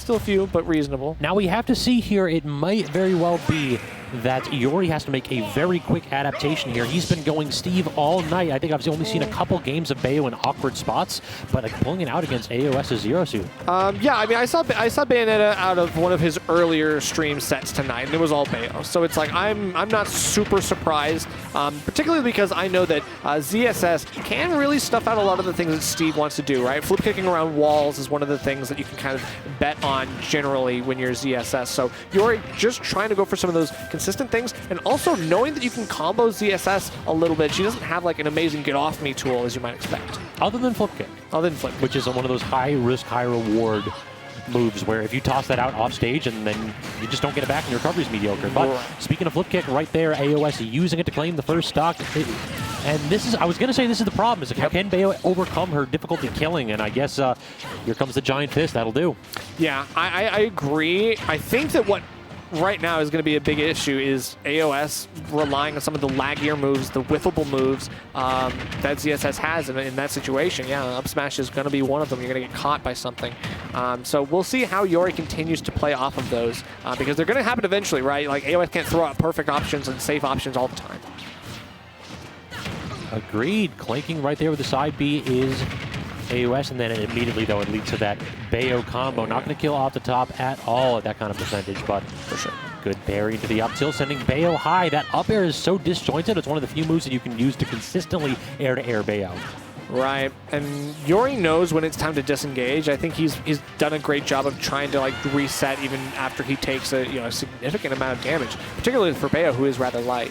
Still a few, but reasonable. Now we have to see here, it might very well be that Yori has to make a very quick adaptation here. He's been going Steve all night. I think I've only seen a couple games of Bayo in awkward spots, but like pulling it out against AoS's Zero Suit. Yeah, I mean, I saw Bayonetta out of one of his earlier stream sets tonight, and it was all Bayo. So it's like I'm not super surprised, particularly because I know that ZSS can really stuff out a lot of the things that Steve wants to do, right? Flip kicking around walls is one of the things that you can kind of bet on generally when you're ZSS. So Yori just trying to go for some of those consistent things, and also knowing that you can combo ZSS a little bit. She doesn't have like an amazing get off me tool as you might expect. Other than flip kick. Other than flip kick. Which is one of those high risk, high reward moves where if you toss that out off stage and then you just don't get it back and your recovery's mediocre. But speaking of flip kick right there, AoS using it to claim the first stock. And this is, I was going to say this is the problem, is how can Bayo overcome her difficulty killing? And I guess here comes the giant fist, that'll do. Yeah, I agree. I think that what right now is going to be a big issue is AoS relying on some of the laggier moves, the whiffable moves that ZSS has in that situation. Yeah, up smash is going to be one of them. You're going to get caught by something. So we'll see how Yori continues to play off of those because they're going to happen eventually, right? Like AoS can't throw out perfect options and safe options all the time. Agreed. Clanking right there with the side B is AoS, and then immediately, though, it leads to that Bayo combo. Not going to kill off the top at all at that kind of percentage, but for sure. Good parry into the up tilt, sending Bayo high. That up air is so disjointed. It's one of the few moves that you can use to consistently air-to-air Bayo. Right, and Yori knows when it's time to disengage. I think he's done a great job of trying to like reset even after he takes a significant amount of damage, particularly for Bayo, who is rather light.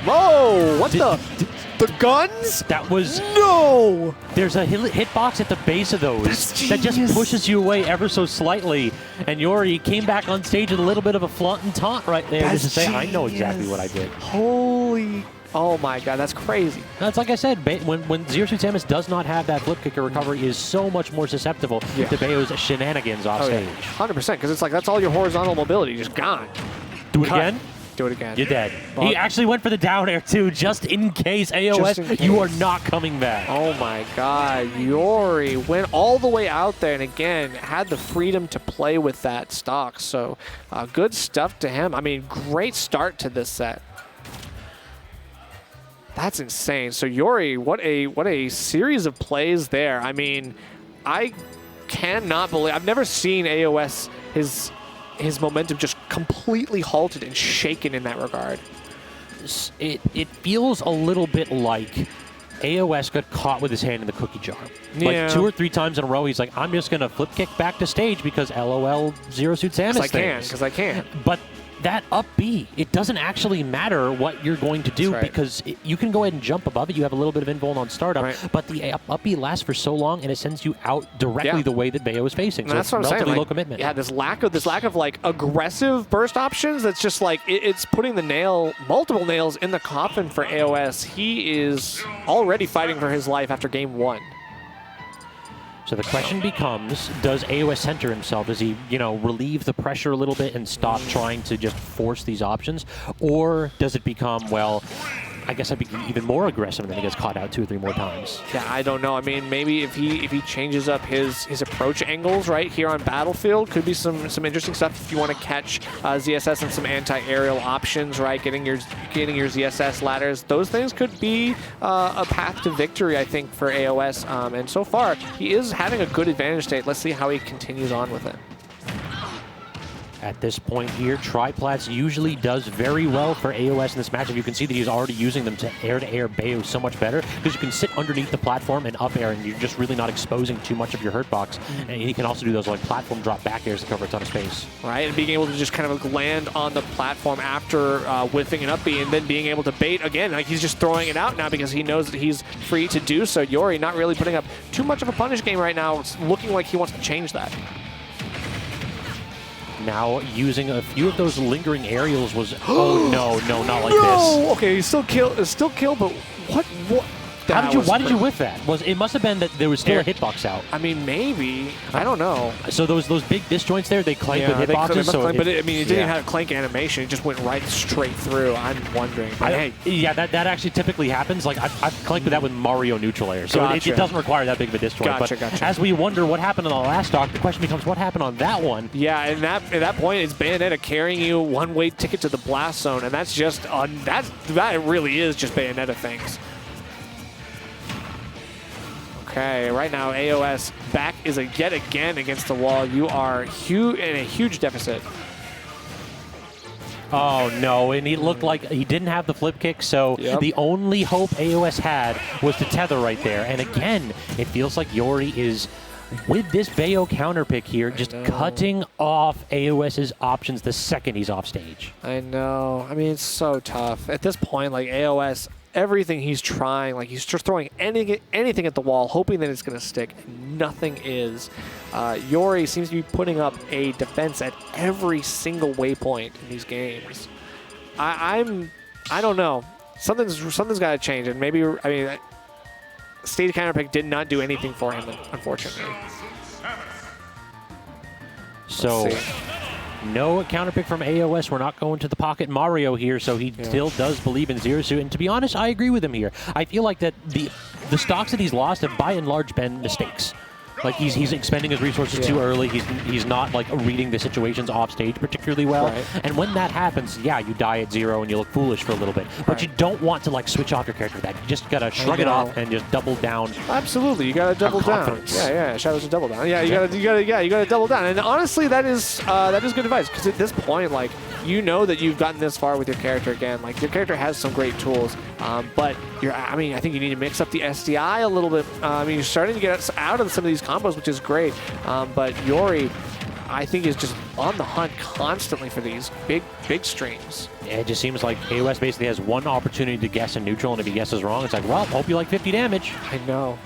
Whoa! What the guns? That was... No! There's a hitbox at the base of those that just pushes you away ever so slightly. And Yori came back on stage with a little bit of a flaunt and taunt right there just to say, I know exactly what I did. Holy... Oh my god, that's crazy. That's like I said, when Zero Suit Samus does not have that flip kicker recovery, is so much more susceptible to Bayo's shenanigans off stage. 100%, because it's like that's all your horizontal mobility just gone. Do it again? Do it again. You're dead. He actually went for the down air too, just in case, AoS, you are not coming back. Oh my god, Yori went all the way out there and again had the freedom to play with that stock. So good stuff to him. I mean, great start to this set. That's insane. So Yori, what a series of plays there. I mean, I cannot believe, I've never seen AoS, his momentum just completely halted and shaken in that regard. It feels a little bit like AoS got caught with his hand in the cookie jar. Yeah. Like 2 or 3 times in a row, he's like, I'm just going to flip kick back to stage because LOL Zero Suit Samus Because I can. But that up B, it doesn't actually matter what you're going to do because you can go ahead and jump above it. You have a little bit of invuln on startup, but the up B lasts for so long and it sends you out directly the way that Bayo is facing. So that's what I'm saying. Relatively low commitment. Yeah, this lack of like aggressive burst options. That's just like it's putting the multiple nails in the coffin for AoS. He is already fighting for his life after game 1. So the question becomes, does AoS center himself? Does he, relieve the pressure a little bit and stop trying to just force these options? Or does it become, well, I guess I'd be even more aggressive and then he gets caught out 2 or 3 more times? Yeah, I don't know. I mean, maybe if he changes up his approach angles right here on Battlefield, could be some interesting stuff if you want to catch ZSS and some anti-aerial options, right? Getting your ZSS ladders. Those things could be a path to victory, I think, for AoS. And so far, he is having a good advantage state. Let's see how he continues on with it. At this point here, Triplats usually does very well for AoS in this matchup. You can see that he's already using them to air Bayo so much better because you can sit underneath the platform and up air and you're just really not exposing too much of your hurt box. And he can also do those like platform drop back airs to cover a ton of space. Right, and being able to just kind of land on the platform after whiffing an up B and then being able to bait again. Like he's just throwing it out now because he knows that he's free to do so. Yori not really putting up too much of a punish game right now. It's looking like he wants to change that. Now using a few of those lingering aerials was, oh no, not like this. Okay, he's still kill, but what? Why did you whiff that? It must have been that there was still a hitbox out. I mean, maybe. I don't know. So those big disjoints there, they clank with hitboxes. But it didn't have a clank animation. It just went right straight through. I'm wondering. But hey. Yeah, that actually typically happens. Like I've clanked with that with Mario neutral air, so Gotcha. it doesn't require that big of a disjoint. Gotcha. As we wonder what happened on the last stock, the question becomes what happened on that one. Yeah, and at that point, it's Bayonetta carrying you one-way ticket to the blast zone, and that's just that really is just Bayonetta things. Okay, right now AoS back is yet again against the wall. You are in a huge deficit. Oh no, and he looked like he didn't have the flip kick, so the only hope AoS had was to tether right there. And again, it feels like Yori is, with this Bayo counter pick here, just cutting off AoS's options the second he's off stage. I know. I mean, it's so tough. At this point, like AoS, everything he's trying, like he's just throwing anything at the wall, hoping that it's going to stick. Nothing is. Yori seems to be putting up a defense at every single waypoint in these games. I don't know. Something's got to change, and maybe stage counter pick did not do anything for him, unfortunately. So no counter pick from AoS. We're not going to the pocket Mario here, so he still does believe in Zero Suit. And to be honest, I agree with him here. I feel like that the stocks that he's lost have by and large been mistakes. Like he's expending his resources too early. He's not like reading the situations off stage particularly well. Right. And when that happens, yeah, you die at zero and you look foolish for a little bit. But you don't want to like switch off your character with that. You just gotta shrug it off and just double down. Absolutely, you gotta double down. Yeah, Shadows to double down. Yeah, you gotta double down. And honestly, that is good advice, because at this point, like, you know that you've gotten this far with your character again. Like, your character has some great tools, but I think you need to mix up the SDI a little bit. You're starting to get out of some of these combos, which is great. But Yori, I think, is just on the hunt constantly for these big streams. Yeah, it just seems like AoS basically has one opportunity to guess in neutral, and if he guesses wrong, it's like, well, hope you like 50 damage. I know.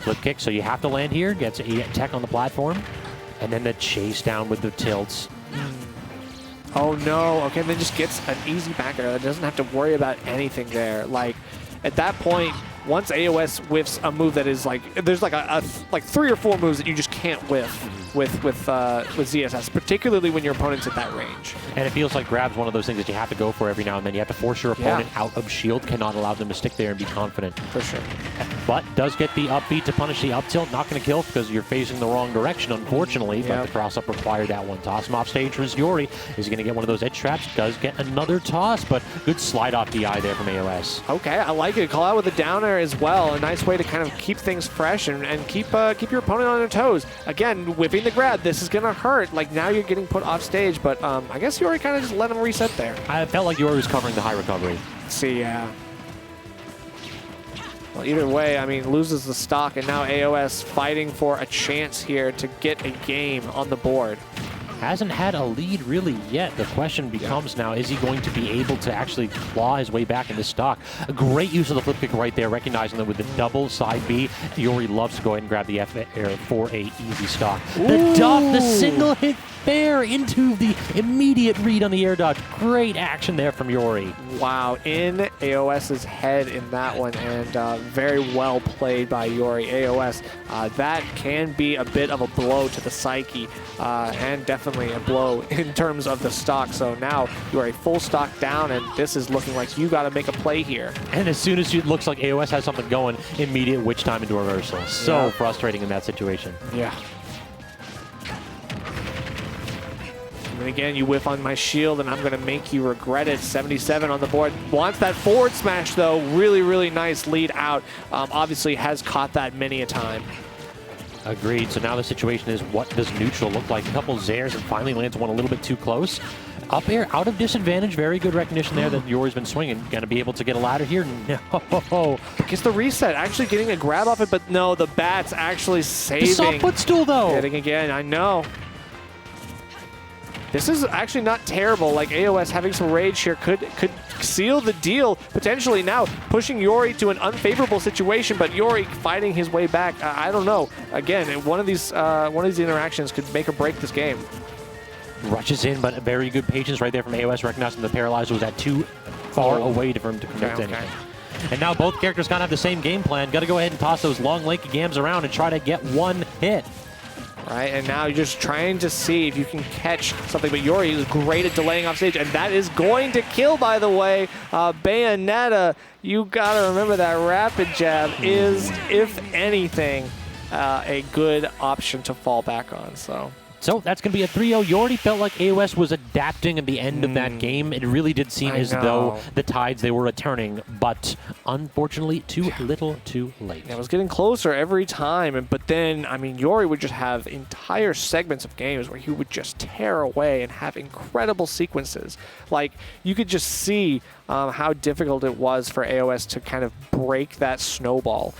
Flip kick, so you have to land here, gets a tech on the platform, and then the chase down with the tilts. Oh no, okay, then just gets an easy back air. That doesn't have to worry about anything there. Like, at that point, once AoS whiffs a move that is like, there's like like 3 or 4 moves that you just can't whiff with ZSS, particularly when your opponent's at that range. And it feels like grab's one of those things that you have to go for every now and then. You have to force your opponent out of shield, cannot allow them to stick there and be confident. For sure. But does get the upbeat to punish the up tilt. Not going to kill because you're facing the wrong direction, unfortunately. But the cross up required that one. Toss him off stage for Yori. Is going to get one of those edge traps. Does get another toss, but good slide off DI there from AoS. Okay, I like it. Call out with a downer as well. A nice way to kind of keep things fresh and keep your opponent on their toes. Again, whipping the grab. This is going to hurt. Like, now you're getting put off stage, but I guess Yori kind of just let him reset there. I felt like Yori was covering the high recovery. See, yeah. Well, either way, I mean, loses the stock, and now AoS fighting for a chance here to get a game on the board. Hasn't had a lead really yet. The question becomes now, is he going to be able to actually claw his way back into stock? A great use of the flip kick right there, recognizing that with the double side B, Yori loves to go ahead and grab the F air for a easy stock. The single hit fair into the immediate read on the air dodge. Great action there from Yori. Wow, in AoS's head in that one, and very well played by Yori. AoS, that can be a bit of a blow to the psyche, and definitely a blow in terms of the stock. So now you are a full stock down, and this is looking like you got to make a play here. And as soon as it looks like AoS has something going, immediate witch time into reversal. So frustrating in that situation. Yeah. And again, you whiff on my shield, and I'm going to make you regret it. 77 on the board. Wants that forward smash, though. Really, really nice lead out. Obviously has caught that many a time. Agreed. So now the situation is, what does neutral look like? A couple Zairs, and finally lands one a little bit too close. Up air, out of disadvantage. Very good recognition there that Yori's been swinging. Going to be able to get a ladder here? No. Gets the reset. Actually getting a grab off it, but no, the bat's actually saving. The soft footstool, though. Hitting again, I know. This is actually not terrible. Like, AoS having some rage here could seal the deal, potentially now pushing Yori to an unfavorable situation, but Yori fighting his way back. I don't know. Again, one of these interactions could make or break this game. Rushes in, but very good patience right there from AoS, recognizing the paralyzer was at too far away for him to connect anything. And now both characters kind of have the same game plan. Got to go ahead and toss those long lanky gams around and try to get one hit. Right, and now you're just trying to see if you can catch something. But Yori is great at delaying off stage, and that is going to kill, by the way. Bayonetta, you got to remember that rapid jab is, if anything, a good option to fall back on. So that's going to be a 3-0. You already felt like AoS was adapting at the end of that game. It really did seem as though the tides, they were turning, but unfortunately, too little, too late. It was getting closer every time, but then, I mean, Yori would just have entire segments of games where he would just tear away and have incredible sequences. Like, you could just see how difficult it was for AoS to kind of break that snowball.